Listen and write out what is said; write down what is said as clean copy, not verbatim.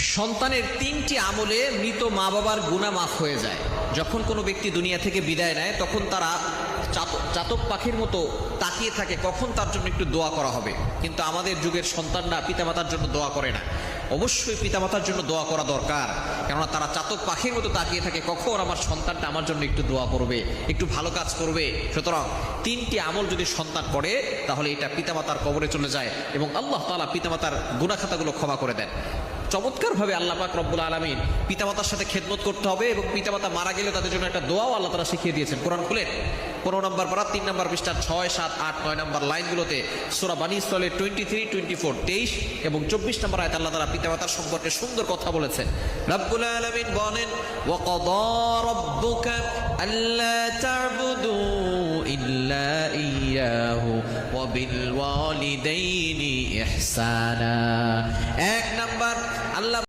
সন্তানের তিনটি আমলে মৃত মা বাবার গুনাহ মাফ হয়ে যায়। যখন কোনো ব্যক্তি দুনিয়া থেকে বিদায় নেয় তখন তারা চাতক পাখির মতো তাকিয়ে থাকে কখন তার জন্য একটু দোয়া করা হবে। কিন্তু আমাদের যুগের সন্তানরা পিতামাতার জন্য দোয়া করে না। অবশ্যই পিতামাতার জন্য দোয়া করা দরকার, কেননা তারা চাতক পাখির মতো তাকিয়ে থাকে কখন আমার সন্তানটা আমার জন্য একটু দোয়া করবে, একটু ভালো কাজ করবে। সুতরাং তিনটি আমল যদি সন্তান করে তাহলে এটা পিতামাতার কবরে চলে যায় এবং আল্লাহ তাআলা পিতামাতার গুনাহ খাতাগুলো ক্ষমা করে দেন। চমৎকারভাবে আল্লাহ পাক রব্বুল আলামিন পিতামাতার সাথে খেদমত করতে হবে এবং পিতামাতা মারা গেলে তাদের জন্য একটা দোয়াও আল্লাহ তাআলা শিখিয়ে দিয়েছেন। কোরআন খুলেন 15 নম্বর পারা 3 নম্বর পৃষ্ঠা 6, 7, 8, 9 নম্বর লাইনগুলোতে সূরা বানী ইসরাঈলের 23, 24, 23 এবং 24 নম্বর আয়াতে আল্লাহ তাআলা পিতামাতার সম্পর্কে সুন্দর কথা বলেছেন। রব্বুল আলামিন বলেন, ওয়া ক্বাদা রাব্বুকা আল্লা তা'বুদু ইল্লা ইয়্যাহু ওয়া বিল ওয়ালিদাইনি ইহসানা। 1 নম্বর আল্লাহ